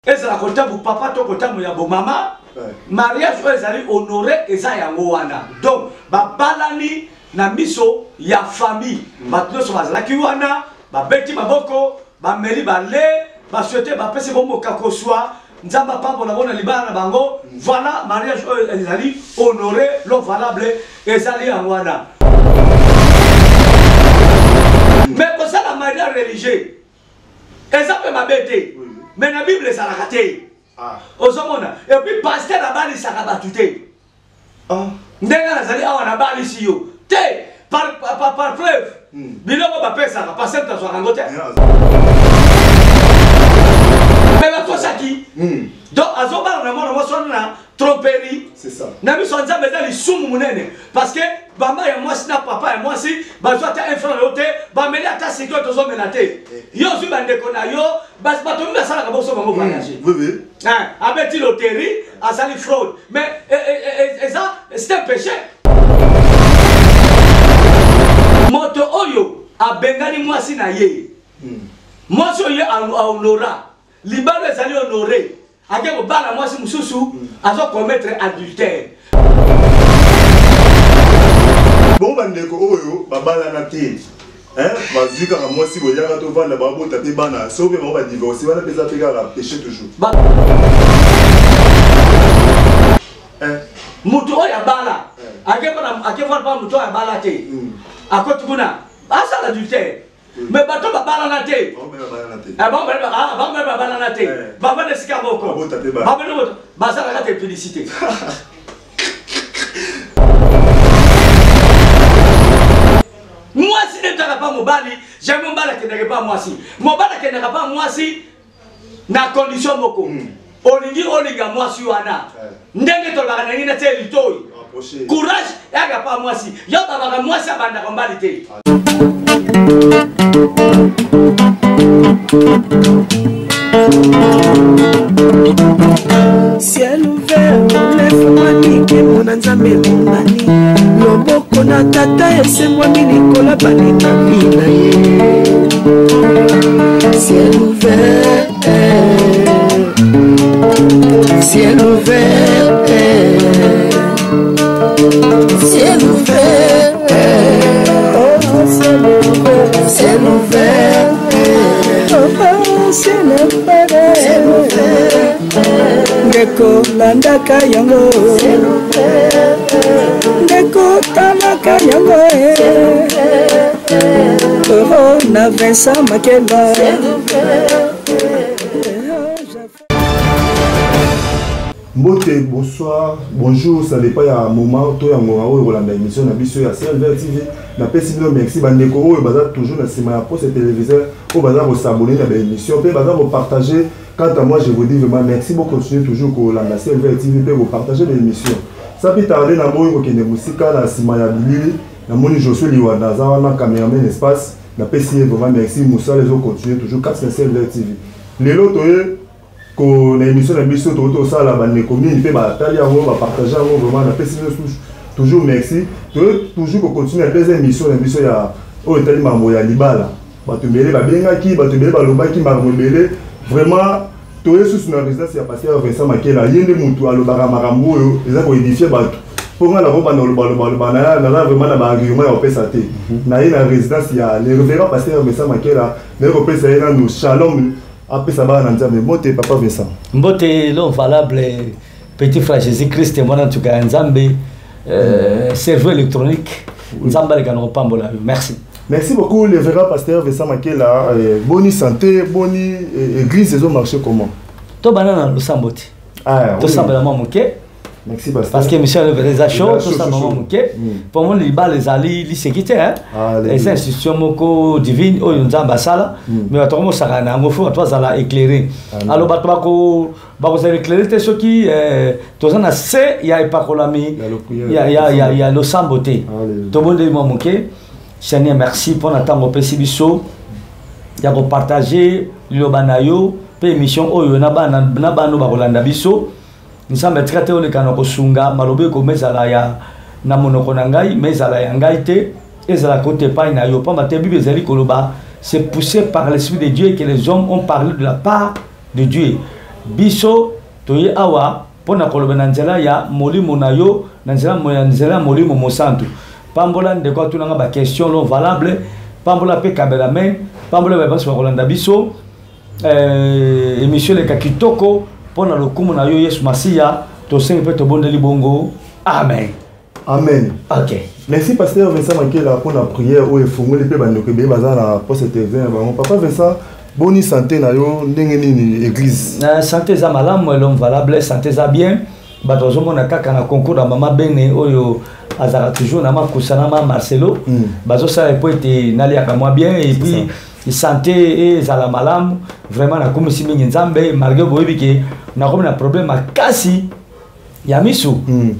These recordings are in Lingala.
ezala kota bu papa to kota mu ya bo mama mariage oyo ezali honoré eza yango wana donc babalani na miso ya famille bato nyonso bazalaki wana babeti maboko bameli bale basouhaite bapesi bomoka kozwa nzambe apambola bona libala na bango voilà mariage oyo ezali honoré lo valable ezali yango wana mais kosala mariage religieux eza mpe mabe te mais na bible ezalaka te ozomona et puis pasteur abalisaka bato te ndenge nazali awa nabalisi yo te par fleuve biloko bapesaka pasteur tazwaka yango te mais bakosaki donc azobala na mwana mwasi wana na tromperie na biso nzambe eza lisumu munene parce que bamba ya mwasi na papa ya mwasi bazwa ata infrant yo te bameli ata sikoyo tozomela te yo ozwi bandeko na yo bato mimi basalaka boso bango voyage abeti loterie azali fraude mais eza c'est un péché moto oyo abengani mwasi na ye mwasi oyo ahonora libalo ezali honoré ake kobala mwasi mosusu azokommettre adultère bon bandeko oyo babalana te bazwi kaka mwasi boyaka tovanda babota mpe bana so mpe bango badivorce wana mpeza mpe kaka péché toujours moto oyo abala akevana mpa moto oyo abala te akoti kuna asala adultère mais bato babalana te bango babalana te bavanda esika moko bazalaka te publicité mwasi netaka pa mobali jamais mobali akendaka pa mwasi mobali akendaka pa mwasi na condition moko olingi olinga mwasi wana ndenge tolobaka na ngi na te litoi courage yaka pa mwasi yo babaka mwasi abandaka mbali te Ciel ouvert, lève-moi nique mon nzambe mongani loboko na tata esemwa milikola baninga mina ye ciel ouvert ciel ouvert ciel ouvert ciel ouvert ciel ouvert ndeko landaka yango ndeko talaka yango na Vincent Makeba Mbote, bonsoir, bonjour, ça dépend à un moment, toi, on a une émission, na biso ya CLV TV, na pesibino merci, bandeko, ou baza toujours na sima ya poste téléviseur, ou baza vous s'abonner à l'émission, puis baza vous partager. Quant à moi, je vous dis vraiment merci beaucoup, continuez toujours pour la CLV TV, puis vous partager l'émission. Ça peut tarder na moi, qui est musique, na sima ya bilili, na moni Josué Liwanda, za wana caméraman espace, na pesibino vraiment merci, Moussa les autres continuez toujours, 4 CLV TV. Les autres, qu'on a émission de biso tout ça là bande commune fait bataille yango ba partager yango vraiment na pesi toujours merci toujours qu'on continue la deuxième émission de biso ya o etali mambo ya libala bato mbele ba bengaki bato mbele ba lobaki mambo mbele vraiment to yesu na résidence ya pasteur Vincent Makela yende mutu alobaka makambo oyo eza ko édifier bato pour nga la roba na loba na vraiment na ba argument ya opesa te na ye na résidence ya le révérend pasteur Vincent Makela na ko pesa ye na nous shalom. Après ça va dans mais mbote papa Vincent. Mbote l'homme valable petit frère Jésus-Christ moi en tout cas Nzambe cerveau électronique Nzamba les canons pambola. Merci. Merci beaucoup le vrai pasteur Vincent Makela bonne santé bonne église ils ont marché comment? To banana le sambote. Ah to samba la mamuke. Merci pasteur. Parce que monsieur le vrai chaud to samba mamuke. Pour moi les balles les ali li sécurité hein. Les institutions moko divine o Nzamba sala mais atomo sakana ngofo toi ça l'a éclairé. Alors bato bako ça éclairer te ceux qui to na se ya epakolami ya le sambote. To bon de mamuke. Seigneur merci pour n'attendre pesi biso. Ya ko partager le banayo pe émission oyo na bano bakolanda biso. Nous sommes très on est quand sunga malobe ko mezala ya na monoko na ngai mezala ya ngai te ezala côté pa na yo pa maté bible ezali koloba c'est poussé par l'esprit de Dieu que les hommes ont parlé de la part de Dieu biso toye awa pona koloba na nzela ya molimo na yo na nzela molimo mosantu pambola ndeko tunanga ba question non valable pambola pe cameraman pambola ba baso kolanda biso émission le kakitoko pona lokumu na yo Yesu Masia to sengi pe to bondeli bongo amen. Amen. OK. Merci pasteur Vincent Makela pour la prière où il faut les pe banoko be bazana pour cette événement. Papa Vincent, bonne santé na yo ndenge nini église. Santé za malamu l'homme valable, santé za bien. Bato zo mona kaka na concours na mama bene oyo azara toujours na makusana ma Marcelo. Bazo ça peut être nali akamwa bien et puis santé et za la malamu vraiment na komisi mingi nzambe malgré boyebi ke na comme na problème akasi ya misu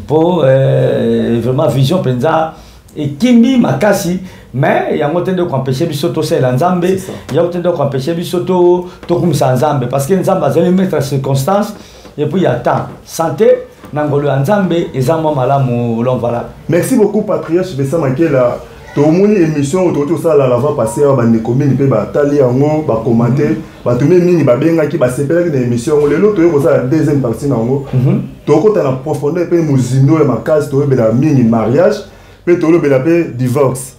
pour vraiment vision penza et kimbi makasi mais yango tende ko empêcher biso to c'est nzambe yango tende ko empêcher biso to kumisa nzambe parce que nzambe azali mettre circonstance et puis il y a temps santé nangolo nzambe ezamo malamu l'homme voilà. Merci beaucoup patriarche Vincent Makela. To moni émission autour ça la va passer ba ndekomini pe ba tali yango ba commenter ba tumé mingi ba benga ki ba sepela ki émission le lot to ça la deuxième partie nango to ko ta na profondeur pe muzino et ma case to be la mingi mariage pe to lo be la pe divorce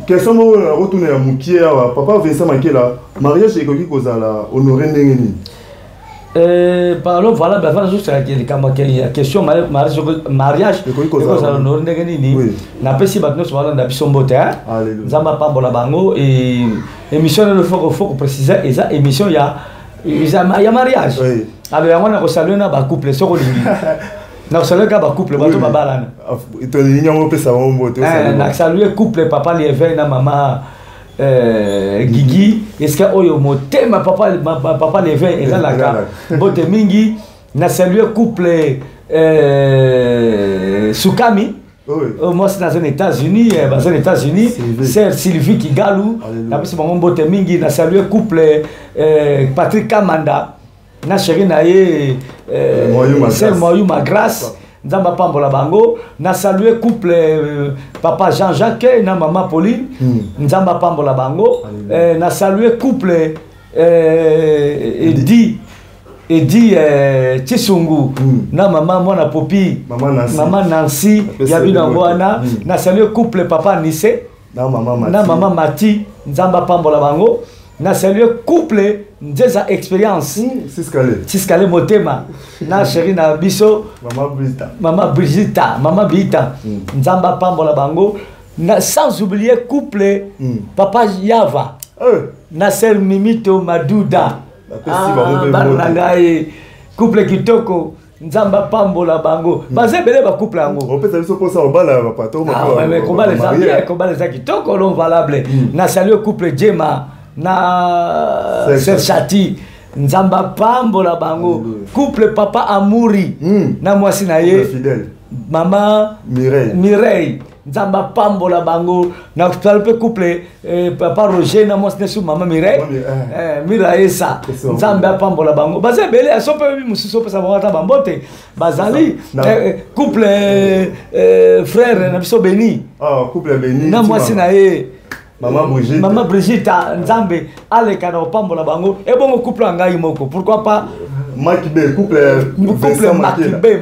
question mo retourner à mukia papa Vincent Makela mariage et ko za honorer ndengeni. Parlons voilà ben juste la question mariage na pesi batno so wala na bisombote hein nzamba pambola bango et émission le faut préciser eza émission ya mariage alors yango na ko saluer na ba couple soko lingi na saluer ka ba couple bato babalana to linyango pesa bombote na saluer couple papa Lieve na mama Gigi est-ce que oyo motema papa Lieve et là la bote mingi na saluer couple Sukami moi c'est dans les États-Unis c'est Sylvie Kigalou na pesi bango bote mingi na saluer couple Patrick Kamanda na chéri na ye c'est Moyuma Grâce nzamba pambola bango na saluer couple papa Jean-Jacques na maman Pauline nzamba pambola bango na saluer couple Edi Chisungu na maman mwana Popi maman Nancy yabina ngwana na saluer couple papa Nisse na maman Mati nzamba pambola bango na saluer couple Nzeza expérience Siskale motema na chéri na biso maman Brigita nzamba pambola bango na sans oublier couple papa Yava na sœur Mimito Maduda barangai couple kitoko nzamba pambola bango bazebele ba couple yango on peut ça pour ça on bala papa to mais combat les kitoko l'homme valable na saluer couple Jema na Chati nzamba pambola bango couple papa Amouri na mwasi na ye mama Mireille nzamba pambola bango na pe couple papa Roger na mwasi nesu mama Mireille Miraesa nzamba pambola bango bazebele asope mususo pesa bota bambote bazali couple frère na biso Beni couple Beni na mwasi na ye Maman Brigitte nzambe aleka na pambola bango et bon couple ngai moko pourquoi pas Makibe couple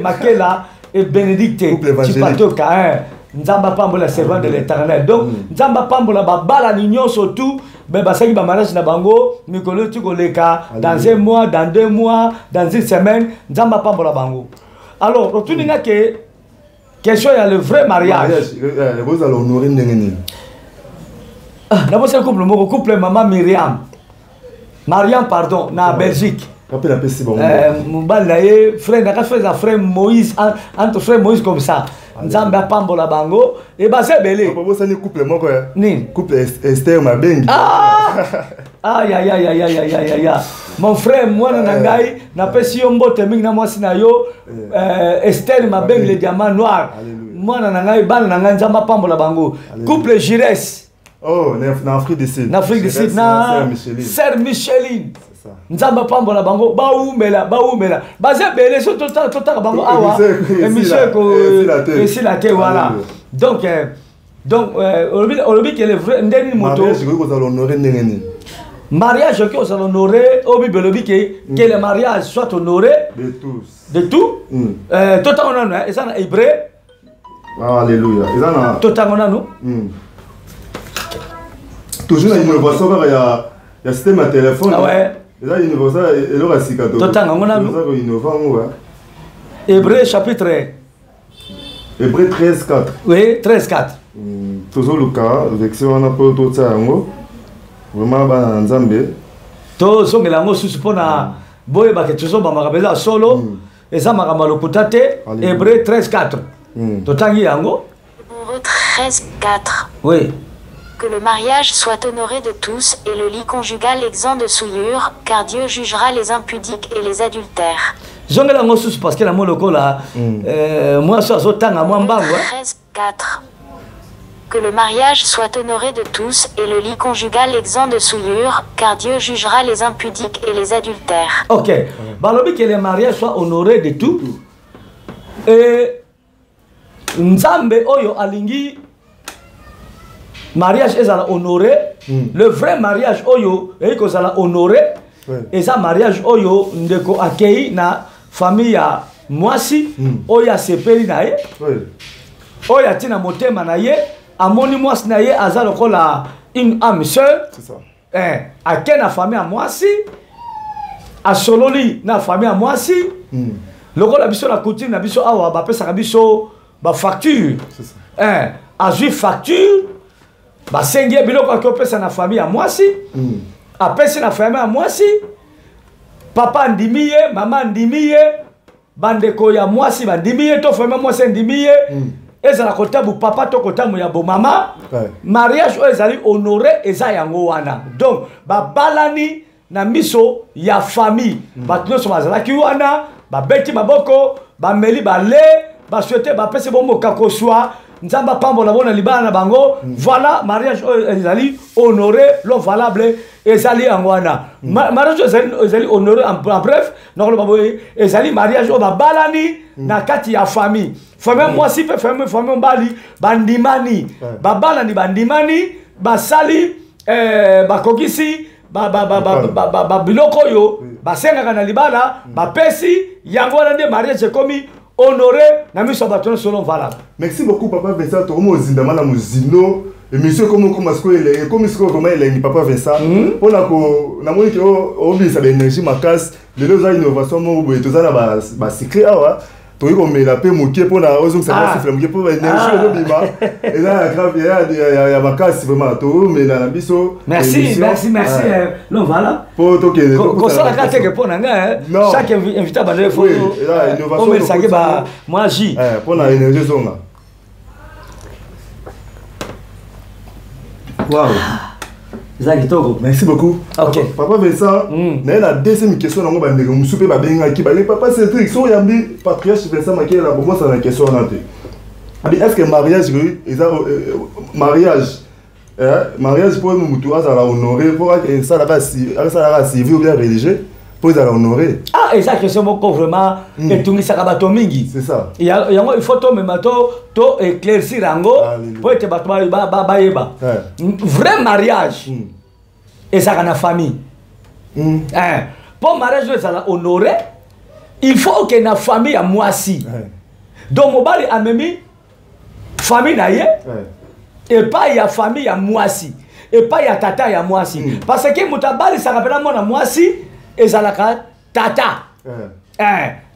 Makela et Bénédicte Chipatoka nzamba pambola servant de l'Éternel donc nzamba pambola babala ninyo surtout ben basaki ba mariage na bango mikolo tukoleka dans un mois dans 2 mois dans une semaine nzamba pambola bango alors retourninga que question il y a le vrai mariage vous allez honorer ndengeni. D'abord c'est le couple maman Mariam pardon na Belgique rappelle un peu si bon frère Moïse entre frère Moïse comme ça nzamba pambola bango et basé belé papa ça ni couple moko ni couple Esther Mabengi ya mon frère moi na ngai na pesi yo mbote mingi na mwasi na yo Esther Mabengi le diamant noir moi na ngai bana na ngai nzamba pambola bango couple Gires en Afrique du Sud. En Afrique du Sud, Sœur Micheline. Nzamba pambola bango baumela. Bazé belé so total bango awa. Émission ko ici la terre voilà. Donc olobi que le vrai ndeni moto. Je vais vous honorer ndengeni. mariage que vous allez honorer au Bible que le mariage soit honoré de tous. De tout. Tout on a nous, et ça est hébreu. Alléluia. Tout on a nous. Toujours une innovation, il y a système à téléphone. Ah ouais. Et là, une innovation, et là, c'est cadeau. Tout on a nous. Hébreu chapitre. Hébreu 13:4. Oui, 13:4. Toujours le cas, version on a pas tout ça en vraiment ba nzambe. To songela ngo susu pona boye ba ke tuzo ba makabeza solo eza makamba lokutate Hébreu 13:4. To tangi yango. Hébreu 13:4. Oui. Que le mariage soit honoré de tous et le lit conjugal exempt de souillure, car Dieu jugera les impudiques et les adultères. Zongela ngo susu parce que la mo lokola moi so azotanga moi mbango. 13:4. Que le mariage soit honoré de tous et le lit conjugal exempt de souillure, car Dieu jugera les impudiques et les adultères. Ok. Balobi que le mariage soit honoré de tout. Et Nzambe oyo alingi mariage ezala honoré. Le vrai mariage oyo eko zala honoré. Et ça mariage oyo ndeko akei na famille ya mwasi oya sepeli na ye. Oya tina motema na ye. Amoni mwasi na ye aza lokola une âme sœur. C'est ça. Ake na famille à mwasi. Asololi na famille à mwasi. Lokola biso la coutume na biso awa ba pesa biso ba facture. C'est ça. Azui facture. Ba sengie biloko ko pesa na famille à mwasi. Apesi na famille à mwasi. Papa ndimiye, maman ndimiye. Bandeko ya mwasi bandimiye to famille mwasi ndimiye. Ezala kotabu papa to kotabu ya bo mama. Mariage o ezali honoré eza yango wana. Donc ba balani na miso ya famille. Batno so mazala ki wana, ba beti maboko, ba meli ba le, ba souhaiter ba pese bombo kakoswa, nzamba pambo na bona libana na bango. Voilà mariage o ezali honoré, lo valable ezali yango wana. Mariage ezali honoré en bref, non lo ezali mariage o ba balani na kati ya famille. Famille moi si fait famille mbali bandimani babala ni bandimani basali bakokisi biloko yo basenga kana libala bapesi yango wana nde mariage komi honoré na miso baton selon valable. Merci beaucoup papa Vincent to mo zindama na muzino émission comme masko ele comme ce que comment ele papa Vincent on a ko na moni ko obisa l'énergie makas de nos innovations mo bo etozana ba secret awa. Toi comme la paix moqué pour la raison que ça va siffler moqué pour l'énergie au bima et là grave il y a ma casse vraiment tout mais dans la biso merci non voilà pour toi que comme ça la carte que pour nanga chaque invité à bande faut comme ça que ba moi j pour la énergie zonga waouh. Merci beaucoup. Okay. Papa Vincent, la deuxième question, on va papa Cédric, si on y a mis patriarche Vincent Maké, là, pour moi, c'est la question. Est-ce que mariage, mariage pour nous, ça va honorer, pour que ça va civil ou bien religieux, pour ça honorer. Ah, et ça, question vraiment, et tout ça va mingi. C'est ça. Il faut tout même to éclaircir ango pour être ba. Vrai mariage. Et ça na famille. Pour mariage ça honoré, il faut que na famille à mwasi. Donc mobali a memi famille na ye. Et pas ya famille à mwasi. Et pas ya tata ya mwasi. Parce que mutabali ça rappelle moi na mwasi et ça la tata.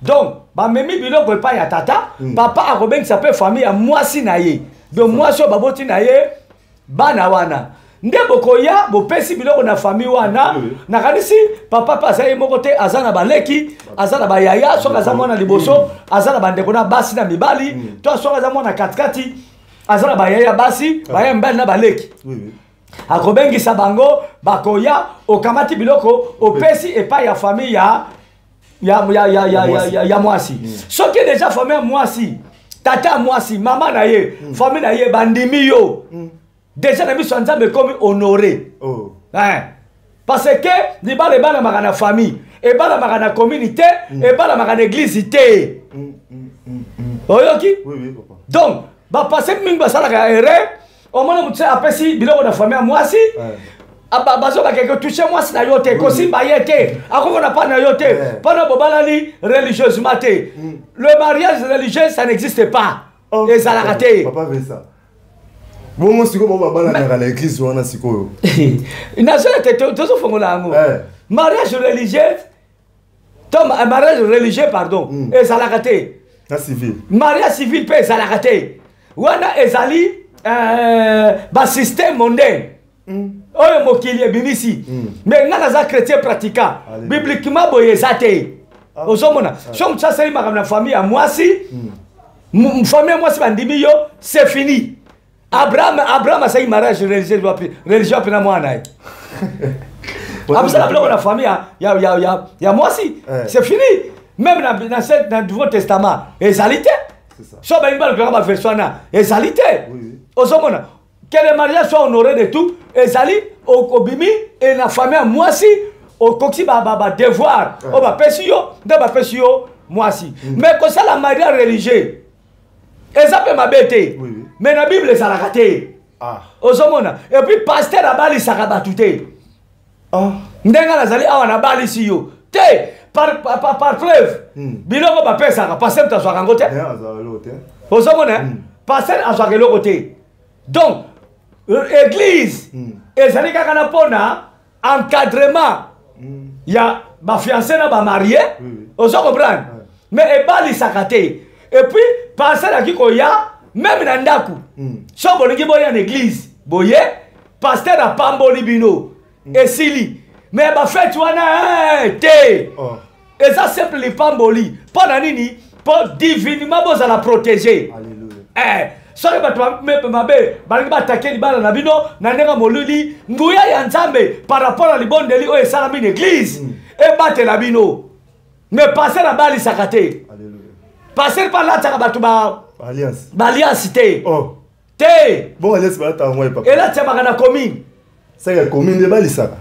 Donc ba memi biloko pas ya tata, papa a robeng ça peut famille à mwasi na ye. Donc mwasi o baboti na ye bana wana. Nde bokoya bo pesi biloko na famille wana na kanisi papa pasa ye moko te azana baleki azana bayaya soka za mwana liboso azana bandeko na basi na mibali to soka za mwana katikati azana bayaya basi bayaya mbali na baleki akobengisa bango bakoya okamati biloko opesi epa ya famille ya mwasi soki déjà famille mwasi tata mwasi mama na ye famille na ye bandimi yo déjà na biso nzambe komi honoré parce que libala ebala maka na famille ebala maka na communauté ebala maka na église te oyoki donc bapase mingi basalaka ere omona motu apesi biloko na famille ya mwasi bazo ba quelque toucher moi c'est na yote ko simba yete ako na pas na yote pas bobalali religieusement té le mariage religieux ça n'existe pas et ça l'a raté papa veut ça bon siko bo babala na l'église wana siko na so te to fongola ngo mariage religieux mariage religieux pardon et ça l'a raté na civil mariage civil pe ça l'a raté wana ezali ba système mondain oyo mokili ebimisi mais nga naza chrétien pratiquant bibliquement boye zate ozomona so mtsaseli makambo na famille ya mwasi famille ya mwasi bandimi yo c'est fini Abraham asali mariage religieux pena mwana absala biloko na famille ya mwasi c'est fini même dans Nouveau Testament ezali te so balingi balobelaka baversion wana ezali te ozomona que le mariage soit honoré de tout ezali okobimi et la famille à mwasi okoki ba devoir o ba pesi yo nda ba pesi yo mwasi mais que ça la mariage religieux ezape mabete mais na Bible ça la raté ozomona et puis pasteur abali sakabatu te ndenga nazali awa na bali si yo te par preuve biloko ba pesa ka pasteur tazwa kango te ozomona pasteur azwa keloko te donc église ezali kaka na pona encadrement ya ba fiancé na ba marié ozo comprendre mais ebalisaka te et puis pasteur akiko ya même na ndaku so bolingi boya na église boye pasteur apamboli bino esili mais ba fête wana te eza simple lipamboli pona nini pour divinement bozala protéger soki bato mabe balingi batake libala na bino na ndenge moluli nguya ya nzambe par rapport à libondeli oyo esalami na église ebatela bino mais passer abalisaka te passer palataka bato baalliance te elatiyamaka na commune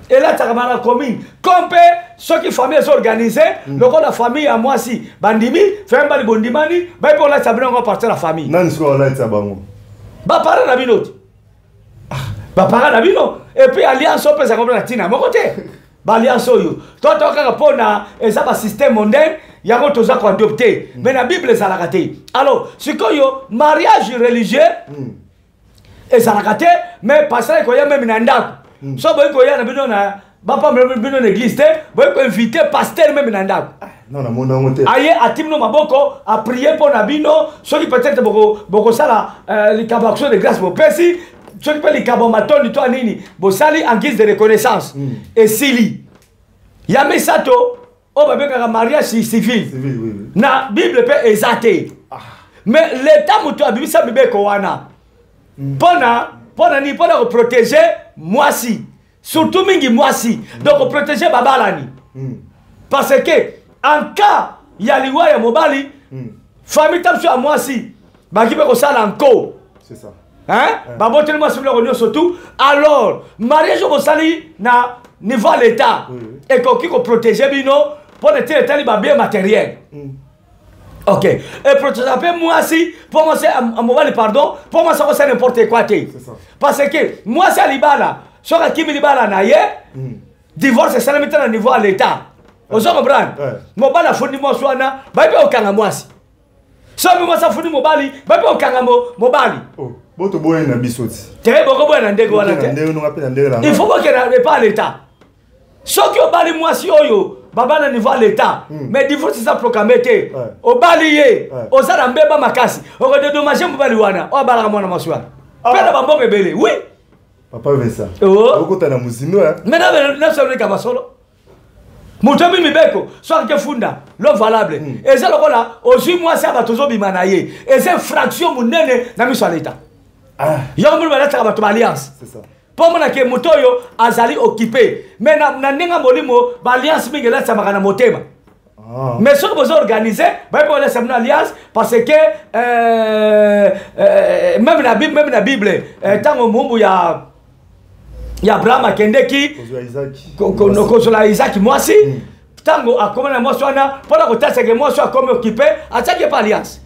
elatiyaka na commune kompe soki famille ezoorganize lokola famille ya mwasi bandimi femme bali bondimani bai mpe olatisa bino yango partir la famille bapara na bino te bapara na bino epuis alliance oyo mpezaka mpe na ntina moko te baalliance oyo tokaka mpona eza basystème mondain yango toza koadopte mais na bible ezalaka te alors sikoyo mariage religieux ezalaka te mais pasteur ekoya meme na ndako so boyi koya na bino na bapambela bino na église te boyi koinvite pasteur meme na ndako aye atimi no maboko aprie mpo na bino soki peut-être bokosala likambo action de grâce bopesi soki mpe likambo matondi to anini bosali en guise de reconnaissance esili ya misato oyo babengaka mariage civil na bible mpe eza te mais l'état moto abimisa mibeko wana mpona koprotéger mwasi surtout mingi mwasi donc koprotéger babalani parce que en cas ya liwa ya mobali famille tamso ya mwasi baki mpe kosala nko baboteli mwasi biloko nyonso tout alors mariage bosali na niveau ya l'état ekoki koprotéger bino mpona ete etali babien matériel ok et protéger mpe mwasi mpo mwasi mobali pardon mpo mwasi akosala n'importe quoi te parce que mwasi ya libala soki akimi libala na ye divorce esalami te na niveau ya l'état ozo comprendre mobali afundi mwasi wana bai mpe okanga mwasi soki mwasi afundi mobali bai mpe okanga mobali boto boye na biso ti te boko boye na ndenge wana te il faut bokena epa l'état soki obali mwasi oyo baba na niveau ya l'état mais divorce eza proclamé te obali ye oza na mbeba makasi okodedommage mobali wana oyo abalaka mwana mwasi wana mpe na bamboka ebele oui papa vesa okota na muzino maintenant nasololika basolo moto obi mibeko soki funda lo valable eza lokola ozwi mwasi ya bato ozobima na ye eza infraction monene na miso ya l'état yango mbuli balataka bato baalliance mpo monake moto oyo azali occupé mais na ndenge molimo baalliance mingi elatisamaka na motema mais soki boza organise bayebi olesa bino alliance parce que même na bible ntango mumbu ya abraham akendeki kozwa isaki mwasi ntango akomi na mwasi wana mpona kotasake mwasi akomi occupé atiaki epa alliance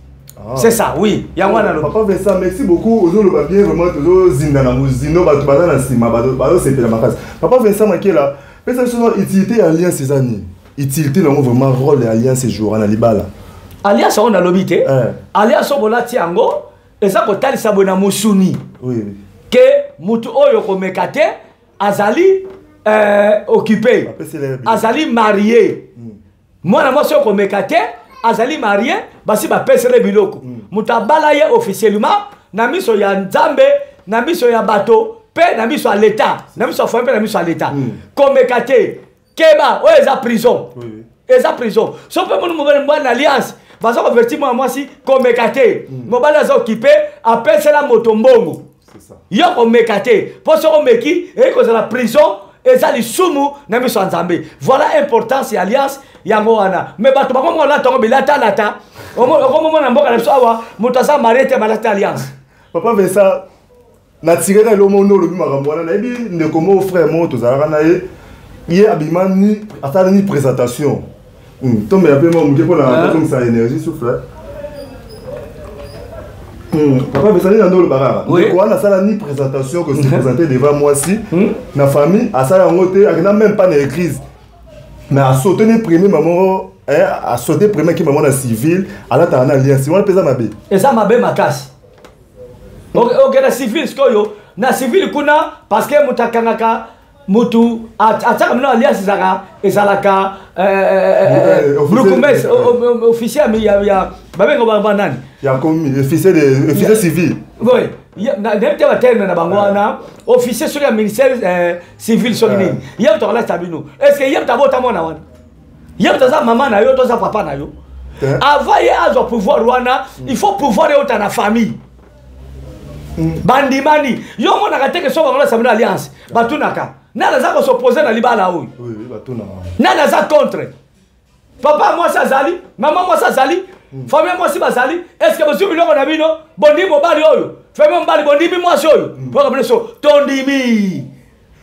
C'est ça, oui. Papa Vincent, merci beaucoup. Vous avez bien vraiment toujours zindana muzino batubana na sima bado c'est la makasi. Papa Vincent Makela, mais ça son utilité alliance ces années. Utilité non vraiment rôle alliance ces jours na libala. Alliance on a lobité. Alliance on la tiango et ça ko tali sabona musuni. Oui. Que mutu oyo ko mekate azali occupé. Azali marié. Moi na moi so ko mekate azali marié basi ba pesele biloko mutabala ye officiellement na miso ya nzambe na miso ya bato pe na miso ya l'état na miso ya famille na miso ya l'état komekate keba o eza prison eza prison so pe mon mobile mwana alliance baza ko verti moi si komekate mobile za occupé a pesela motombongo c'est ça yo komekate po so komeki e ko za la prison eza lisumu na miso ya nzambe voilà importance ya alliance yango wana mais bato bakomo la tongo bilata lata omo na mboka na biso awa mutasa marete balata alliance papa Vincent na tirera lo mono lo bimakambo wana na ebi ndeko mo frère mo tozalaka na ye abimani atala ni présentation to me appelle moi mungeko na comme ça énergie souffle papa Vincent na ndolo barara ndeko wana sala ni présentation que se présenter devant moi si na famille asala ngote akina même pas na église. Mais à sauter les premiers mamans, à sauter les premiers qui maman civil, à la tana alliance, c'est moi le pesa mabe. Et ça mabe makas. Ok, na civil skoyo, na civil kuna parce que mutakangaka mutu ataka mno alliance zaka ezalaka brukumes officiel mais ya babengo banani. Ya comme officier civil. Oui. N'importe quel terme na bangwana officier sur le ministère civil sur nini yam to la tabino est-ce que yam ta bota mona wana yam ta za maman na yo to za papa na yo avant y a pouvoir wana il faut pouvoir yo ta na famille bandimani yo mona ka teke so bangala sabina alliance batunaka na za ko s'opposer na libala oyo oui batuna na za contre papa moi ça zali maman moi ça zali famille moi si bazali est-ce que vous biloko na bino bondi mobali oyo famille mobali bondi bi moi soyo pour comme so tondimi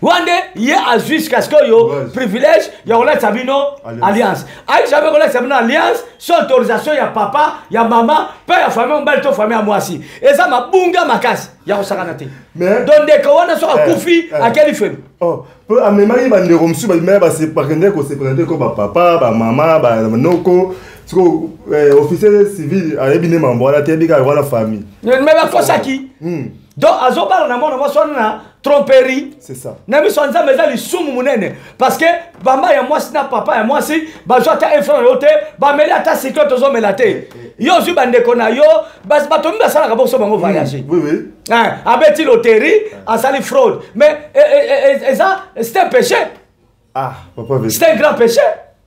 wande ye a jusqu'à ce que yo privilège ya on la sabino alliance ai jamais on la sabino alliance sans autorisation ya papa ya maman pas ya famille mobali to famille moi si et ça mabunga makasi ya osakana te donc de ko wana so akufi akeli felu oh peu amemaki bande romsu ba mais ba se parender ko se présenter ko ba papa ba maman ba noko officier civil a bien membre la tébika la famille mais ba kosaki donc azobala na mona mosona na tromperie c'est ça na mi sonza meza li sumu munene parce que bamba ya moi na papa ya moi si ba jota infra yote ba meli ata sécurité tozo melate yo zu bande kona yo bas batombi basala ka boso bango voyager oui abeti loterie asali fraude mais ça c'est un péché papa c'est un grand péché.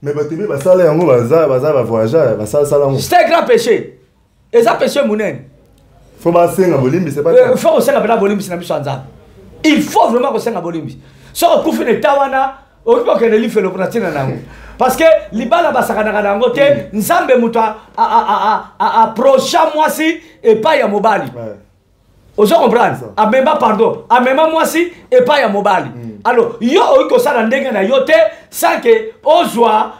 Mais batebi basala yango baza voyager basala yango c'est un grand péché et ça péché munene faut basenga bolimbi c'est pas faut senga bela bolimbi na biso nzambe il faut vraiment que senga bolimbi so ko fine tawana o ko ke li felo pratina nango parce que libala basakana nango te nzambe muto approcha moi si et pas ya mobali ozo comprendre amema pardon amema moi si et pas ya mobali alors yo ko sala ndenge na yo te sans que ozwa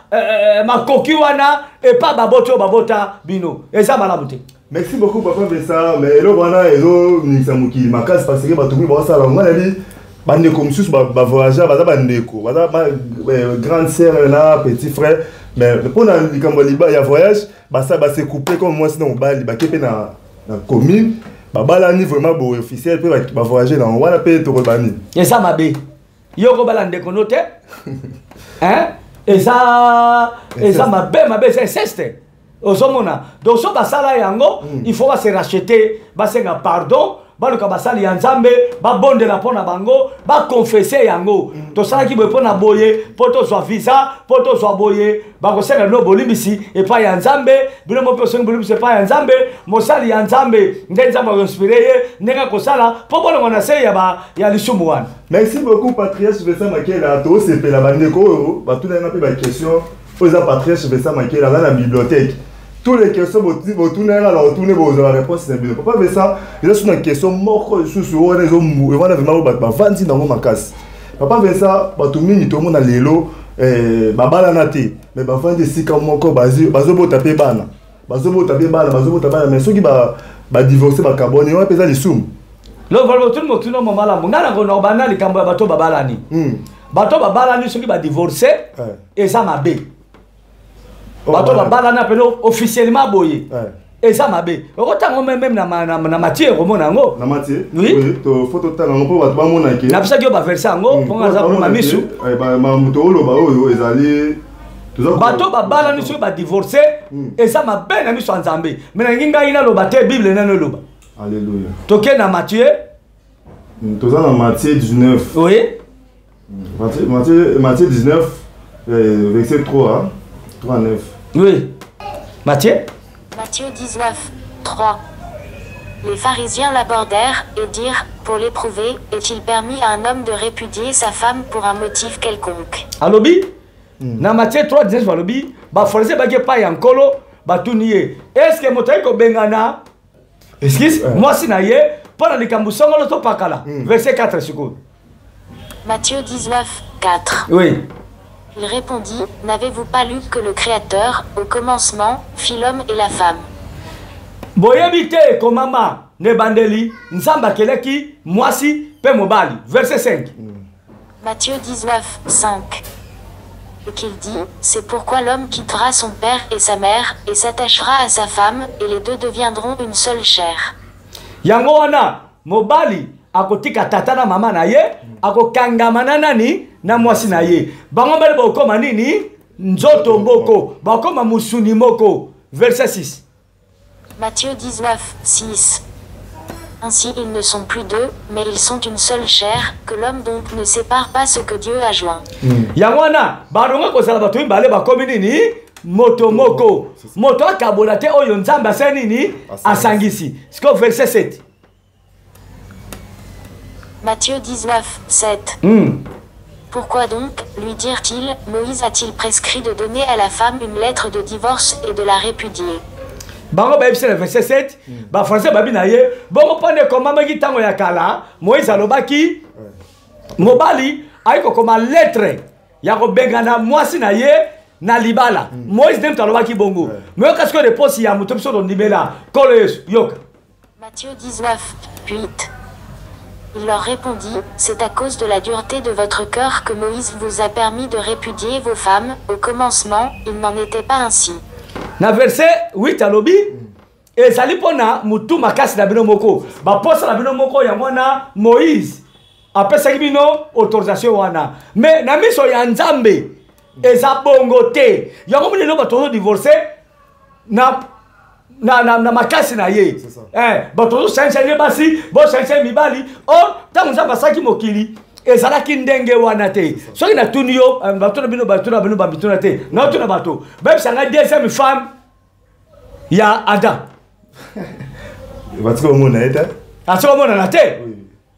makoki wana et pas babota bino eza malamu te. Merci beaucoup papa Vincent mais là wana ezo nisamuki makas parce que batumi ba sala ngana li bande comme sus ba voyager ba bandeko ba grande sœur là petit frère mais pour na likambo liba ya voyage ba ça ba se couper comme moi sinon ba li ba kepe na commune ba bala ni vraiment beau officiel pe ba voyager dans wana pe to bani et ça mabe yo ko bala ndeko note hein et ça mabe c'est inceste. Ozomona donc so basala yango il faut se racheter basenga pardon baluka basali ya nzambe babondela pona bango ba confesser yango to sala ki boye pona boye poto so visa poto so boye bango senga no bolimbisi et pas ya nzambe bilo mo personne bolimbisi pas ya nzambe mosali ya nzambe ndenza ma inspirer nenga ko sala po bolo ngona se ya lisumu wana. Merci beaucoup Patrice Vincent Makela to se pe la bandeko batuna na pe ba question aux Patrice Vincent Makela dans la bibliothèque. Toutes les questions, vous tournez là, vous tournez, vous avez la réponse. Papa Vincent, il y a une question mort sur vous avez vraiment vendu dans ma casse. Papa Vincent, tout le monde a l'élo, babala nate, mais vendu si comme encore basé, basé pour taper bana. bazomota bien bana bazomota bana mais soki ba divorcer ba carbone on pesa les sous lo valo tout mo kino mama la ngana ko no bana likambo ya bato babalani bato babalani soki ba divorcer et ça m'a bé bato babalani apelo officiellement boye et ça m'a bé okotango même na matière komona ngo na matière oui to photo tanga ngo bato ba mona ke na pisa ki ba verser ngo ponga za ko mamisu ba muto olo ba oyo ezali bato babalani soki ba divorcer et ça m'a bé na miso nzambe mais na nginga ina lo bate bible na no loba. Alléluia. Toqué dans Matthieu. Tous dans Matthieu 19. Oui. Matthieu 19, verset 3, 3 à 9. Oui. Matthieu. Matthieu 19, 3. Les pharisiens l'abordèrent et dirent, pour l'éprouver, est-il permis à un homme de répudier sa femme pour un motif quelconque? Alobi. Dans Matthieu 3, 19, alobi. Ba pharisiens bagé pa yankolo, ba tuniye. Est-ce que motaï ko bengana? Excuse, moi si naïe, pour les camboussons, on le pakala. Verset 4 secondes. Matthieu 19, 4. Oui. Il répondit, n'avez-vous pas lu que le Créateur, au commencement, fit l'homme et la femme? Boyebite komama ne bandeli, nsamba keleki, mwasi, pe mobali. Verset 5. Matthieu 19, 5. Et qu'il dit, c'est pourquoi l'homme quittera son père et sa mère, et s'attachera à sa femme, et les deux deviendront une seule chair. Yango wana, mobali, akotika tatana mama na ye, akokangama nani, na mwasi na ye. Bango mbele bakoma nini? Nzoto moko, bakoma musuni moko. Verset 6. Matthieu 19, 6. Ainsi ils ne sont plus deux, mais ils sont une seule chair, que l'homme donc ne sépare pas ce que Dieu a joint. Yangwana, baronga kozala bato mibale bakomi nini? Moto moko. Moto akabola te oyo nzambe asali nini? Asangisi. C'est verset 7. Matthieu 19, 7. Pourquoi donc, lui dirent-ils, Moïse a-t-il prescrit de donner à la femme une lettre de divorce et de la répudier? Bango ba le verset 7, ba français babi na ye, bongo pone koma maki tango ya kala, Moïse alobaki mobali ayiko koma lettre ya ko bengana mwasi na ye na libala. Moïse dem talobaki bongo. Mais qu'est-ce que réponse ya muto biso do libela? Kolo Yesu yoka. Matthieu 19, 8. Il leur répondit, c'est à cause de la dureté de votre cœur que Moïse vous a permis de répudier vos femmes. Au commencement, il n'en était pas ainsi. Na verset 8 alobi ezali pona mutu makasi na bino moko ba posa na bino moko ya mwana Moïse apesaki bino autorisation wana mais na miso ya nzambe eza bongo te yango mino bato divorcer na makasi na ye bato change basi bo change mibali tango nzambe asaki mokili ezalaki ndenge wana te soki na tuni yo bato na bino babituna te na tuna bato même sanga deuxième femme ya Adam batiko mona eta asoko mona na te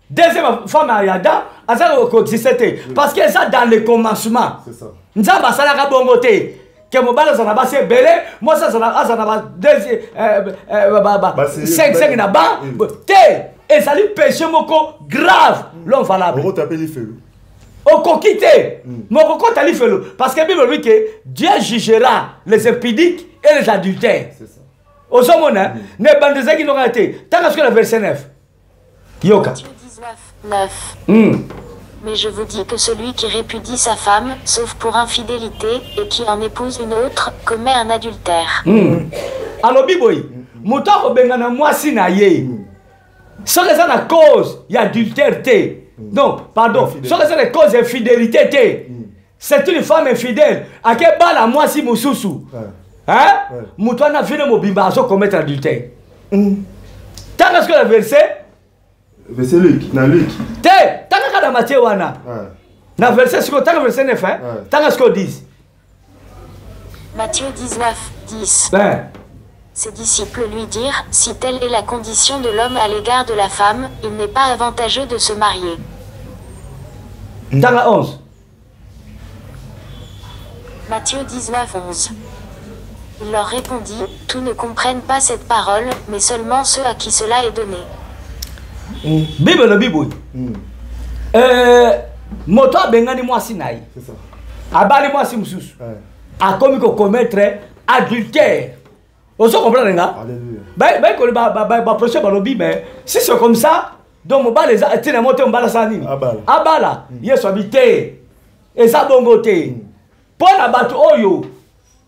deuxième femme ya Adam azaka coexister te parce que ça dans le commencement c'est ça nzamba asalaka bongo te que mobala zana basi ebele moi ça zana ba deuxième 5 na ba te ezali péché moko grave l'homme valable on t'appelle felo okokite moko kota li felo parce que Bible dit que Dieu jugera les impudiques et les adultères. C'est ça. Au sommet ne bandezaki no été tant que le verset 9 yoka Matthieu 19, 9. Mais je vous dis que celui qui répudie sa femme, sauf pour infidélité, et qui en épouse une autre, commet un adultère. Alors biboy moto akobengana mwasi na ye sans que ça na cause d'adultère te non pardon sans que ça na cause d'infidélité te c'est une femme infidèle à quel bal à mwasi mususu hein moto na vino mobimba aso commettre adultère tant que le verset Luc na Luc te tant que dans Matthieu wana na verset sur tant que verset 9 hein tant que ce qu'on dit Matthieu 19, 10. Ses disciples lui dirent, si telle est la condition de l'homme à l'égard de la femme, il n'est pas avantageux de se marier. Dans la 11. Matthieu 19, 11. Il leur répondit, tous ne comprennent pas cette parole, mais seulement ceux à qui cela est donné. Bible moto bengani mwasi naï. C'est ça. Abali mwasi mususu. A commis ko commettre adultère. Vous comprenez, hein? Mais si c'est comme ça, donc mon bal les a été monté en bal sanini. Abala, yes habité. Et ça bon côté. Pour la bateau oyo,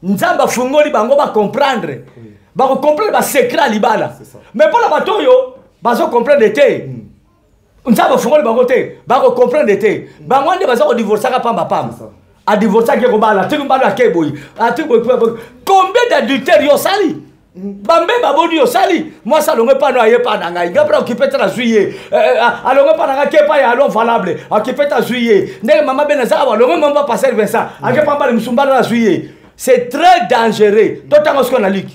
nzamba fungoli bango ba comprendre. Ba comprendre ba secret libala. Mais pour la bateau yo, ba so comprendre té. Nzamba fungoli bango té, ba comprendre té. Ba ngwande ba so divorcer ka pamba pamba. A divorcer ke ko bala, tu mbala ke boy. A tu boy. Combien d'adultères yo sali? Bambe baboni yo sali. Moi ça longue pas no aye pas nanga. Il gabra occupé ta juillet. Alors pas nanga ke pas ya long valable. Occupé ta juillet. Ne maman benaza wa longue maman passer vers ça. Ake pas le musumba la juillet. C'est très dangereux. Totango ce qu'on a lu.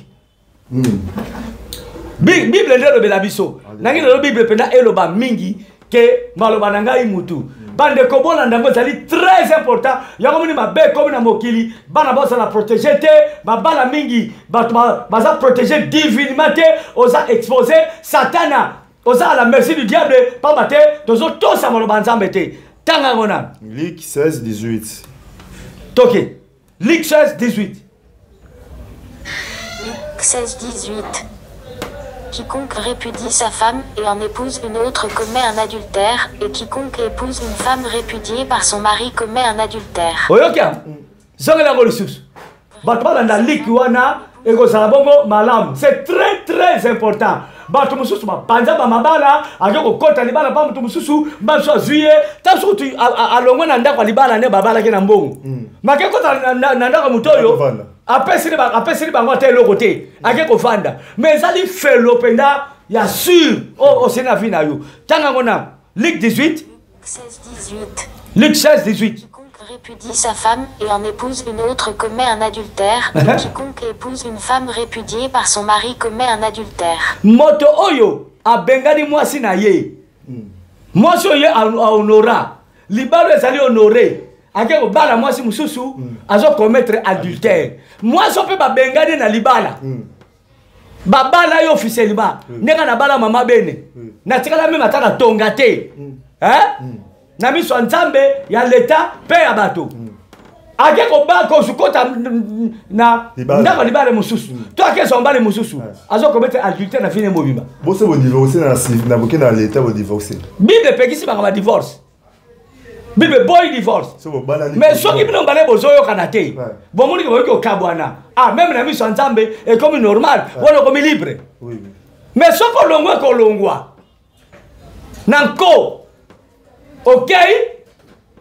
Bible ndelo bela biso. Nangi le Bible pena eloba mingi ke maloba nanga imutu. Bande kobona ndango zali très important. Yango mini mabe comme na mokili, bana bosa la protéger te, bala mingi, baza protéger divinement te, osa exposer satana, osa à la merci du diable, pas bate, tozo to sa maloba nzambe te. Tanga ngona. Luc 16-18. Toké. Luc 16-18. Luc 16-18. Quiconque répudie sa femme et en épouse une autre commet un adultère, et quiconque épouse une femme répudiée par son mari commet un adultère. Oyokia, zongela ngolisus. Batwa na liki wana ego salabongo malam. C'est très très important. Batu mususu ba panza ba mabala, akoko kota libala pa mutu mususu, ba so zuye, ta so tu alongwe na ndako libala ne babala ke na mbongo. Make kota na ndako mutoyo. Apesili bango te lo côté akeko fanda mais ali felo penda ya sûr au sena vina yo tanga ngona Luc 18 Luc 16-18. Quiconque répudie sa femme et en épouse une autre commet un adultère, et quiconque épouse une femme répudiée par son mari commet un adultère. Moto oyo abengani mwasi na ye mwasi oyo a honora libalo ezali honoré. Akeko bala mwasi mususu azo commettre adultère. Mwasi ope ba bengani na libala. Babala yo officiellement. Neka na bala mama bene. Na tikala même ataka tonga te. Na miso nzambe ya leta pe ya bato. Akeko ba ko sukota na ndako libala mususu. To akeso mbale mususu. Azo commettre adultère na fine mobimba. Boso bo divorcer na bokena leta bo divorcer. Bible pekisi ba divorce. Bible boy divorce. Mais ceux qui n'ont pas les besoins au Canada, bon, on dit que au Kabwana. Ah, même la mission Nzambe est comme normal, on est comme libre. Mais ceux qui l'ont colongwa, nanko, ok,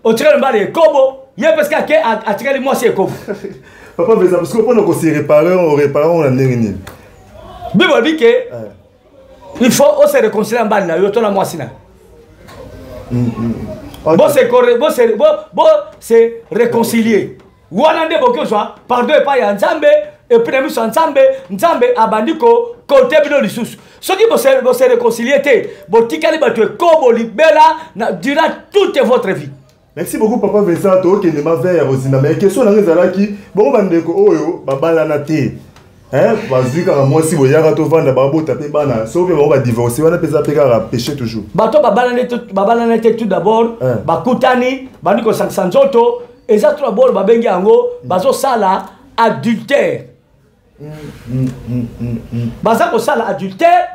au tiré le bal de Kobo, il y a parce qu'il y a tiré le mois c'est Kobo. Papa, mais parce que pendant qu'on s'y répare, on a n'importe. Bible dit que il faut se réconcilier en bas, il y a tout la mois sina. Bon c'est réconcilier. Wanande boko soit pardon pas ya Nzambe et puis nous Nzambe Nzambe abandiko côté bino lisusu. Ce qui bo se réconcilier te botikali batwe kobo libela durant toute votre vie. Merci beaucoup papa Vincent to ke ne ma veille à Rosina mais question na ngezala ki bon bandeko oyo babala na te. Bazika moi si vous yaka to vanda babo taper bana sauf on va divorcer on a pesa peka péché toujours bato babala na tout d'abord bakutani bandiko sanzoto et ça tout d'abord babengi yango bazo sala adultère baza ko sala adultère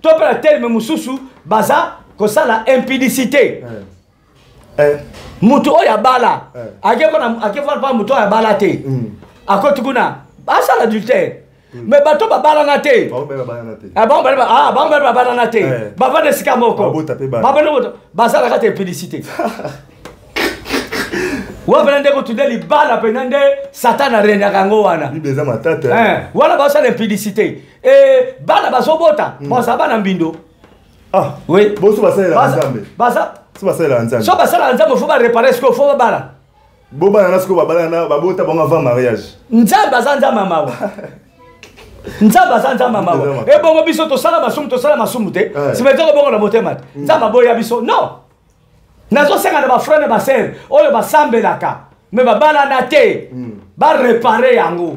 to pela terme mususu baza ko sala impudicité mutu oya bala akefana pa mutu oya bala te akotukuna basa l'adultère. Mais bato babala na te. Babala na te. Baba de sikamoko. Baba no basa la kate félicité. Wa benande ko tudeli bala penande satana renya kango wana. Ni beza matata. Wala basa l'impudicité. Et bala baso bota. Basa bana mbindo. Ah, oui. Boso basa la nzambe. Basa. So basa la nzambe. So basa la nzambe faut ba réparer ce qu'il faut bala. Boba na sko babala na babota bonga avant mariage. Nzambe azanza mamawa. Nzamba zanza mama. E bongo biso to sala masumu te. Si metoko bongo na motema. Nzamba boya biso. Non. Nazo senga na ba frère ba sœur, oyo ba sambelaka. Me ba balana te. Ba réparer yango.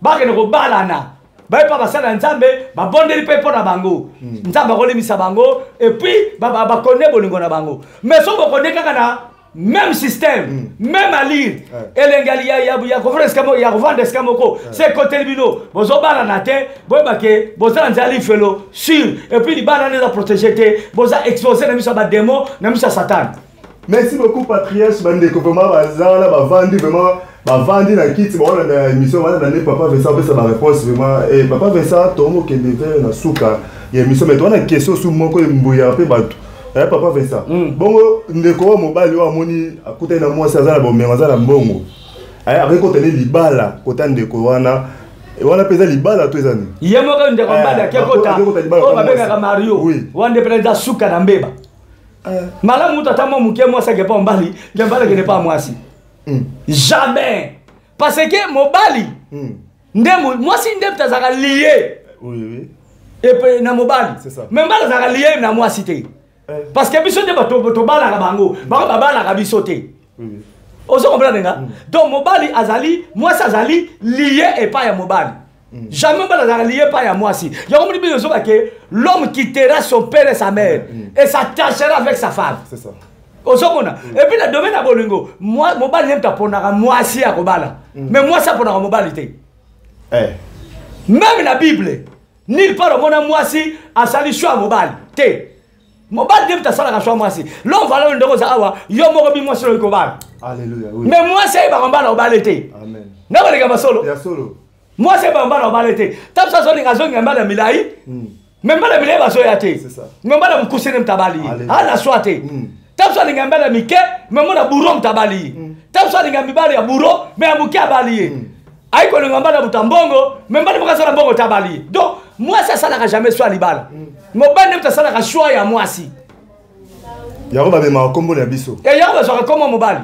Ba ke no balana. Ba pa ba sala nzambe, ba bondeli pe po na bango. Nzamba ko limisa bango et puis ba connaît bolingo na bango. Mais so ko connaît kaka na même système, même à lire. Et les gars, il y a revendre escamoko. C'est côté bino. Bozo bala nate, boybake, bozo anzali felo, sûr. Et puis, les bala n'est pas protégé, bozo exposé, n'a mis sa démon, n'a mis sa satan. Merci beaucoup, Patriarche. Bandeko, vraiment, vandi na kiti baona na émission wana na papa Vincent pesa ba réponse vraiment et papa Vincent tomo ke devait na suka ya émission mais toi na question sous moko mbuya pe bato papa Vincent bongo ndeko mobali wa moni akuta na mwasi azala bomenga azala mbongo avec ko tene libala kota ndeko wana pesa libala to ezani yemo ka ndeko mbala ke kota o babenga ka Mario wande prenda suka na mbeba malamu tatamo muke mwasi ke pa mbali ke mbala ke ne pas mwasi. Jamais. Parce que mobali, moi si ndem tazaka lié. Oui. Et puis na mobali. C'est ça. Même pas tazaka lié na moi cité. Parce que biso de to bala ka bango, bala ka bisoté. Oui. Ozo comprendre nga? Donc mobali azali, moi ça azali lié et pas ya mobali. Jamais pas tazaka lié pas ya moi si. Ya comme dit biso que l'homme quittera son père et sa mère et s'attachera avec sa femme. C'est ça. Et puis le domaine à Bolingo, moi, mobile n'aime pas pour moi si à Kobala. Mais moi ça pour la mobilité. Même la Bible, ni pas mon moi si à sali choix mobile. Mobile n'aime pas ça la choix moi si. L'homme va le dire awa, yo mo bi moi sur le Kobala. Alléluia. Mais moi c'est pas mobile mobilité. Amen. Na ba les solo. Ya solo. Moi c'est pas mobile mobilité. Tap ça zone ngazon ngamba milai. Même pas la milai ba so yate. C'est ça. Même pas la mkusene mtabali. Ah la soate. Tapso ni ngamba la mike, mais mon aburo mtabali. Tapso ni ngamba ya buro, mais amuke abali. Aiko ni ngamba la butambongo, mais mbali mukasa la bongo tabali. Donc moi ça n'a jamais soit libala. Mon ban nem ta sala ka choix ya moi si. Yaro ba ma kombo na biso. Et yaro so comme mobali.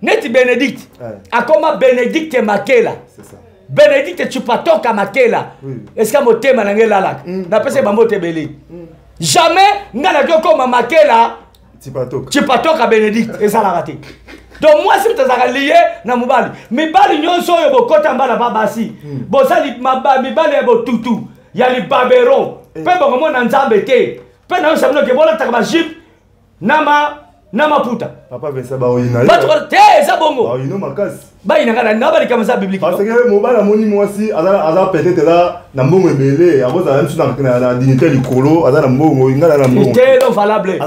Neti Bénédicte. Akoma Bénédicte Makela. C'est ça. Bénédicte tu patoka Makela. Est-ce que motema na ngela lak. Na pese ba motebeli. Jamais ngala koma Makela. Tu pas toi à Bénédicte et ça l'a raté. Donc moi si tu as lié na mobali, mais bali nyonso yo bokota mbala babasi. Bosali mabami bali ya botutu, ya li baberon. Pe bokomo na nzambe te. Pe na yosamno ke bola takaba jip nama puta. Papa Vincent ba oyina. Ba tu te ça bongo. Ba oyino makasi. Ba ina kana na bali kama ça biblique. Parce que mobali moni mwasi azala peut-être là na mbongo ebele, aboza même sur na dignité likolo, azala mbongo ingala na mbongo. C'est non valable.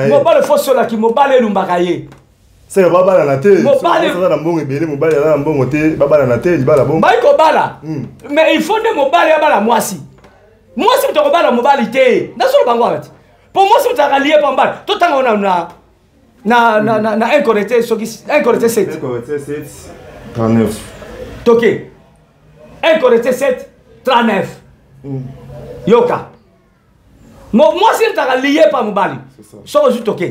Mobali fosso la ki mobali lumbaka ye. C'est baba na te. Mobali azala mbongo ebele, mobali azala mbongo te, baba na te, libala bongo. Ba ko bala. Mais il faut de mobali abala mwasi. Mwasi mtoko bala mobali te. Na solo bango ati. Pour moi, si tu as lié par mal, tout le temps on a un correcté 7. Un correcté 7, 39. Ok. Un correcté 7, 39. Yoka. Moi, si tu as lié par mon bali, c'est juste ok.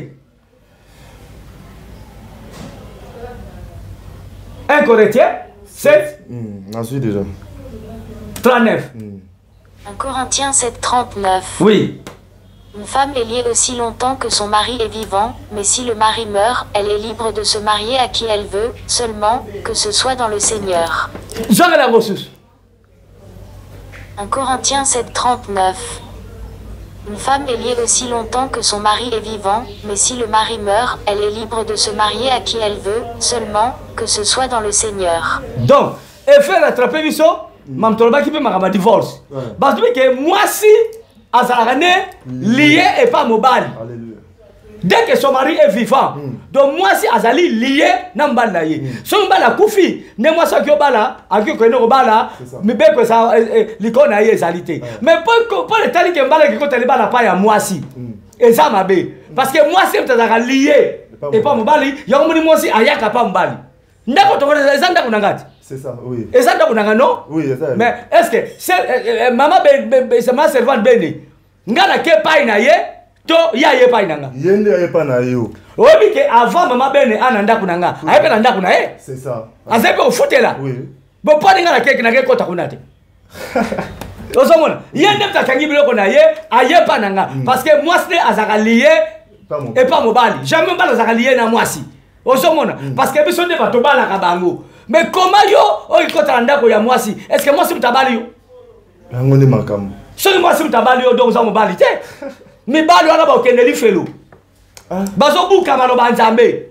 Un correcté 7. J'en suis déjà. 39. 1 Corinthiens 7, 39. Oui. Une femme est liée aussi longtemps que son mari est vivant, mais si le mari meurt, elle est libre de se marier à qui elle veut, seulement que ce soit dans le Seigneur. 1 Corinthiens 7, 39. Une femme est liée aussi longtemps que son mari est vivant, mais si le mari meurt, elle est libre de se marier à qui elle veut, seulement que ce soit dans le Seigneur. Donc, et faire attraper Misso, mam tolba qui peut m'arranger divorce. Parce que moi si Azarane lié et pas mobile. Dès que son mari est vivant, donc moi si Azali lié n'a pas naïe. Son bala koufi, ne moi ça que bala, à qui connaît au bala, mais bien que ça l'icône naïe ezalité. Mais pour le temps que bala qui compte les bala pas à moi si. Et ça m'a bé. Parce que moi si tu as lié et pas mobile, il y a un moment si ayaka pas mobile. Ndako to les anda kunangati. C'est ça, oui. Et ça, non? Oui, c'est ça. Mais est-ce que maman, c'est ma servante béni? Ngana ke pa inaye, to ya ye pa inanga. Yende ya pa na yo. Obi ke avant maman béni ananda kunanga. Aye pe nanda kunaye. C'est ça. Azepe au foot là. Oui. Bon pas ngana ke na ke kota kunate. Ozomona, yende ta kangi biloko na ye, aye pa nanga. Parce que moi c'est azaka lié et pas mobali. Jamais pas azaka lié na moi si. Ozomona, parce que biso ne va to bala ka bango. Mais comment yo oikota ndako ya mwasi? Est-ce que moi si mtabali yo? Ngone makamu. So moi si mtabali yo donc za mobali te. Mi bali wana ba okendeli felo. Bazo buka maloba nzambe.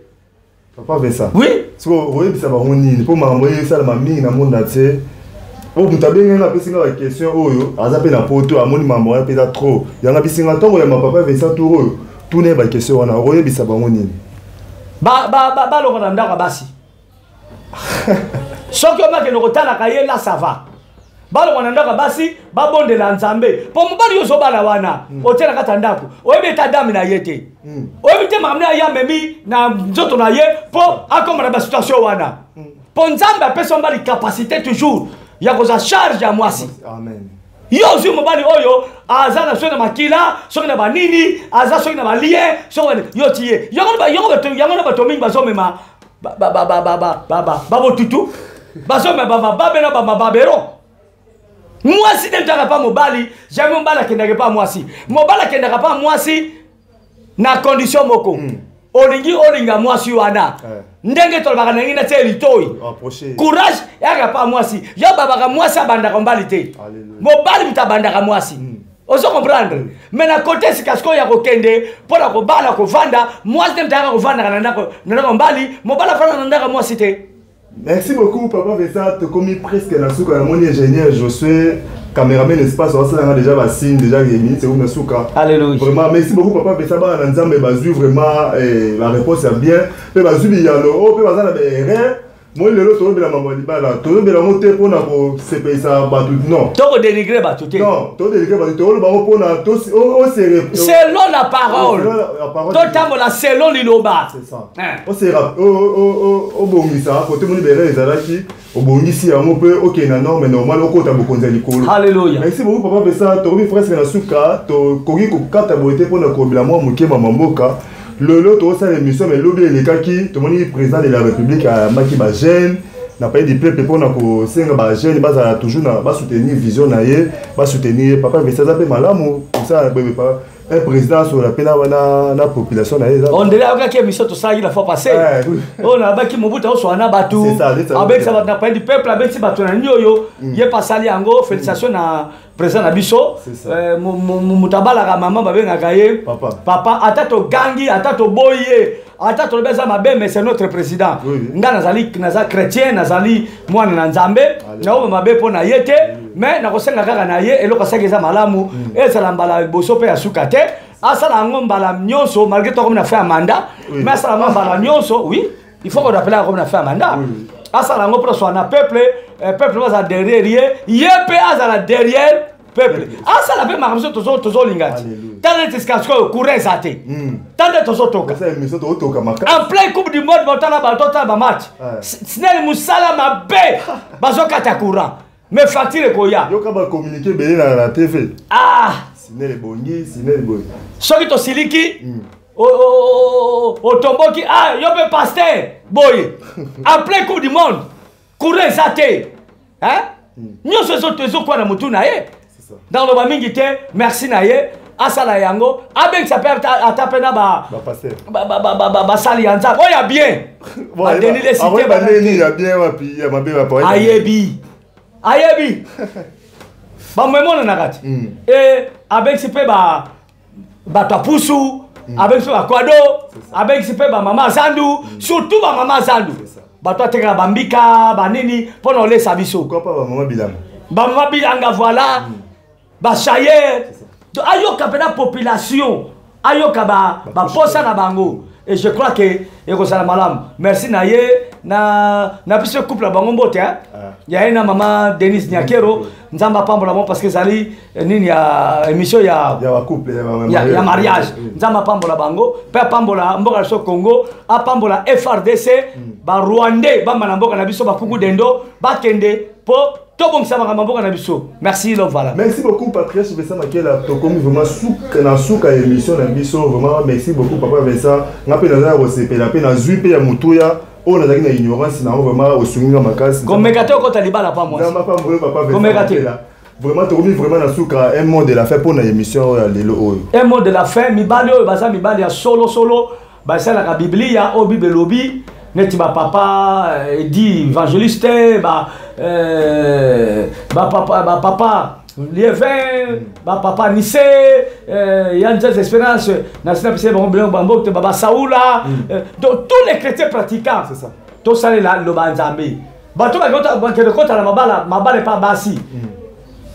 Papa Vincent. Oui. Parce que ça va on pour m'envoyer ça la mine na monde entier. Oh mutabenga na pesinga la question oyo, azape na poto amoni maman peut-être trop. Yanga bisinga tongo ya papa Vincent tout oyo. Tout n'est pas question on a roye bisa ba on Ba lo na ndaka basi. Soki o make no kotala kaye là ça va. Balo wanandaka basi babondela nzambe po mobali yo zobala wana otela kata ndako oyebeta dame na yete oyebite mamna ya memi na nzoto na ye po akoma na ba situation wana po nzambe apesa mbali capacité toujours ya koza charge ya mwasi. Amen. Yo zi mobali oyo azana soki na makila soki na banini aza soki na balie soki yo tie yango na bato mingi bazomema babotutu bazomema babena bababero. Moi si tu n'as pas mobali, jamais mobali qui n'a pas moi si. Mobali qui n'a pas moi si na condition moko. Olinga moi si wana. Ndenge to baka ngina territoire. Courage ya pas moi si. Ya baba moi si banda kombali te. Mobali mutabanda ka moi si. Ozo comprendre. Mais na côté si kasko ya kokende pour la kobala ko vanda, moi si n'taka ko vanda kana ndako mbali, mobali fana ndaka moi si te. Merci beaucoup, Papa Vincent. Tu as commis presque la souka. Mon ingénieur Josué, caméraman espace, on a déjà la signe, déjà gagné. C'est comme la souka. Alléluia. Vraiment, merci beaucoup, Papa Vincent. On a vraiment la réponse est bien. Mais bazu il y a le haut, puis baza rien. Moi le lot de la maman dit bah là, tout de la montée pour na pour c'est ça batou non. Toi dénigrer batou. Non, toi dénigrer batou. Toi le bango pour na tous selon la parole. Totalement la selon l'inoba. C'est ça. On s'est au bongisa côté mon libéré ezalaki au bongisi ya mo pe OK na non mais normal au côté beaucoup nzali ko. Alléluia. Merci beaucoup Papa Vincent. To bi frère na suka to kogi ko kata boité pour na ko bila moi muke mama mboka. Le lot aussi l'émission mais l'obé les kaki tout le monde président de la République à Maki Bagène n'a pas eu de peuple pour na ko senga Bagène basa toujours na ba soutenir vision na ye ba soutenir Papa Vincent ça peut malamu ça bébé pas un président sur la pena na population na ye on dirait que émission tout ça il a fois passé on a ba ki mobuta so na batu avec ça n'a pas eu de peuple avec si batu na nyoyo ye pasali yango félicitations na président na biso mutabala ka maman babengaka ye papa atato gangi atato boye atato beza mabe mais c'est notre président nga nazali chrétien nazali mwana na nzambe na o mabe pona yete mais na kosenga kaka na ye eloko sakeza malamu ezala mbala boso pe asuka te asala ngombala nyonso malgré toi comme na fait mandat mais asala ngombala nyonso oui il faut qu'on appelle comme na fait mandat asala ngo pro so na peuple va derrière yepe azala derrière peuple asala pe makamso tozo lingati tande tiskasko courir sate tande tozo toka en plein coupe du monde botala ba match snel musala mabe bazoka ta courant mais facture koya yo ka ba communiquer belé na la TV sinel bongi soki to siliki o tomboki yo pe pasteur boy en plein coupe du monde courir sate hein nyoso zo kwa na mutu na ye dans le bamingi te merci na ye asala yango avec ça peut attaper na ba sali yanza oya bien ba deni les cité ba deni ya bien wapi ya mabe ba point ayebi ba memona nakati et avec ça peut ba tapusu avec ça kwado avec ça peut ba mama zandu surtout ba mama zandu ba toi teka bambika ba nini pour les sabiso pourquoi pas ba mama bilanga voilà bachayer ayoka pena population ayoka ba posa na bango et je crois que ekozala malamu merci na ye na biso couple la bango mbote ya ina mama Denise Nyakero nzamba pambola mo parce que zali nini ya émission ya couple ya mariage nzamba pambola bango pe pambola mboka so Congo a pambola FRDC ba Rwandais ba manamboka na biso ba kuku dendo ba kende po merci voilà. Merci beaucoup Patrice Vincent Makela to comme vraiment souka émission na biso vraiment merci beaucoup Papa Vincent ngape na za sepela pe na zui pe ya mutuya on a na ignorance na vraiment osunga makasi comme mégato ko talibala pas moi pas Papa Vincent vraiment to comme vraiment na souka un mot de la fin pour na émission ya lelo un mot de la fin mibali o baza mibali ya solo ba sala ka biblia o bible lobi neti ba papa dit évangéliste ba papa Liévin, papa Nissé, Yann Espérance, Nassina Pissé, Bambo, Baba Saoula, donc tous les chrétiens pratiquants, c'est ça. Tout ça est là, le Banzambi. Bato ba kota la mabala n'est pas bassi.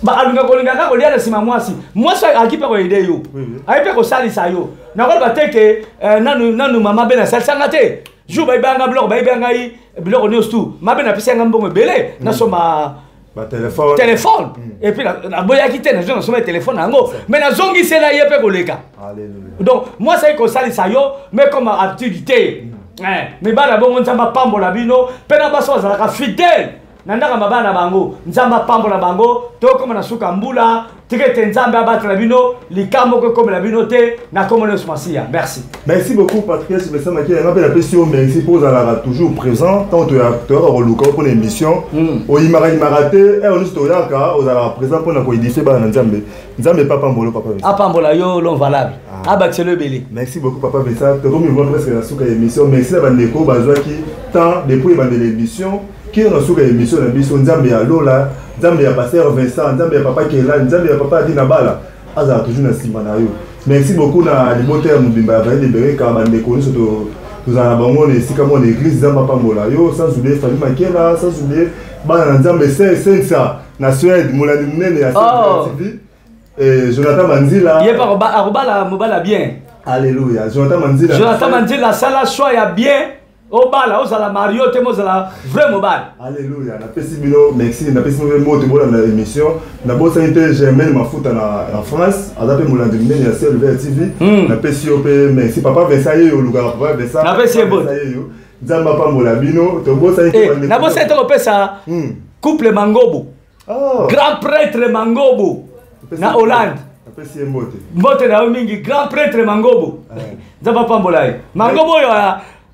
Ba alunga kolingaka ko liana sima mwasi. Mwasi akipa ko ide yo. Aipe ko salisa yo. Na ko bateke nanu mama bena salsanga te. Jou ba ibanga blog ba ibanga yi blog news tout. Mabe na pisanga mbongo belé na soma ba téléphone. Téléphone. Et puis na boya kité na zo soma téléphone nango. Mais na zongi sela yepe ko leka. Alléluia. Donc moi ça ko salisa yo mais comme activité. Mais bana bongo nzamba pambola bino pena baso zalaka fidèle nandaka mabana bango nzamba pambola bango to comme na suka mbula tikete nzamba abatela bino likambo ko comme la bino te na comme le smasia. Merci beaucoup Patrick, je me sens maquillé on appelle la question merci pour la toujours présent tant que acteur au local pour l'émission o imaraté et on est toyaka aux ala présent pour na ko édifier bana nzambe papa mbolo papa pambola yo l'on valable abaxe le belé. Merci beaucoup papa Bessa to comme moi presque la suka émission merci à bandeko bazwaki tant depuis bande l'émission qui est dans la émission de l'émission Nzambe ya Lola, Nzambe ya Pasteur Vincent, Nzambe ya Papa Kela, Nzambe ya Papa Adina Bala. Aza toujours na sima na yo. Merci beaucoup na libote ya Mubimba ya libéré car bande connu surtout nous en avons les sika mon église Nzamba Pambola yo sans oublier famille Makela, sans oublier bana Nzambe Sensa na Suède Moulani Munene ya TV et Jonathan Manzila. Yé pas arobala mobala bien. Alléluia. Jonathan Manzila. Jonathan Manzila sala choix ya bien. Oh bala, oh la Mario, te mozala vraiment bal. Alléluia. Na pesi bino, merci. Na pesi bino mot te bola na émission. Na bo sanité Germaine Mafuta en France. Adape Moulandi Mene ya CLV TV. Na pesi yo pe merci. Papa Versailles yo luga papa Versailles. Na pesi bon. Nzamba Pambola bino. To bo sanité. Na bo sanité ko pesa. Couple Mangobo. Oh. Grand prêtre Mangobo. Na Hollande. Na pesi mbote. Mbote na mingi grand prêtre Mangobo. Nzamba Pambola. Mangobo yo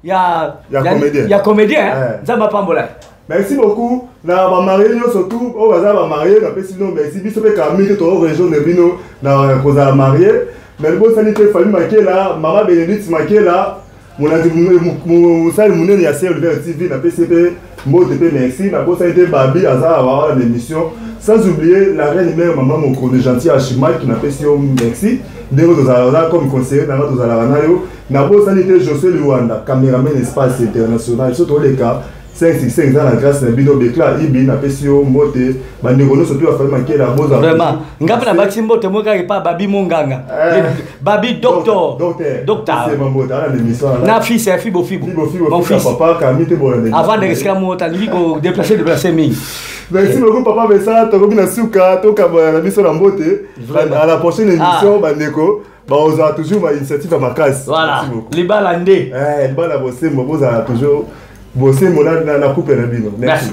il y a comédien Nzamba Pambola. Merci beaucoup. Na ba marié surtout au bazar ba marié na pesi no merci biso pe kamite to région de bino na koza marié mais bon sanité famille Makela mama Bénédicte Makela mon salle munene ya CLV TV na PCP mode pe merci na bon sanité babi azar avoir l'émission sans oublier la reine mère maman mon connaît gentil Achima qui na pesi merci Dego tozala comme conseiller dans notre zalanayo na bo sanité José Luanda caméraman espace international surtout les cas 565 dans la grâce na bino bekla ibi na pesio mote bandeko no surtout affaire Makela boza vraiment ngapi na baki mbote moka pa babi monganga babi docteur c'est mon dans l'émission na fils et fibo mon fils papa kamite bolande avant de risquer mota lui ko déplacer mi. Merci beaucoup papa Bessa to kobi na suka to ka na biso na mbote à la prochaine émission bandeko ba oza toujours ma initiative à ma casse. Voilà libala ndé libala bosse mo boza toujours bosse mo na coupe na bino. Merci.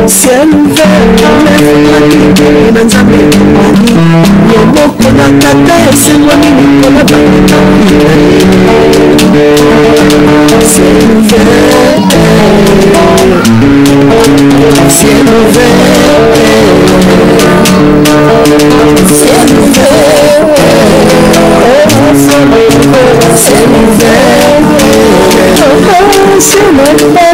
Ciel vert, na nzambe mani loboko na tata esemwani likolo ciel vert, ciel vert, ciel vert,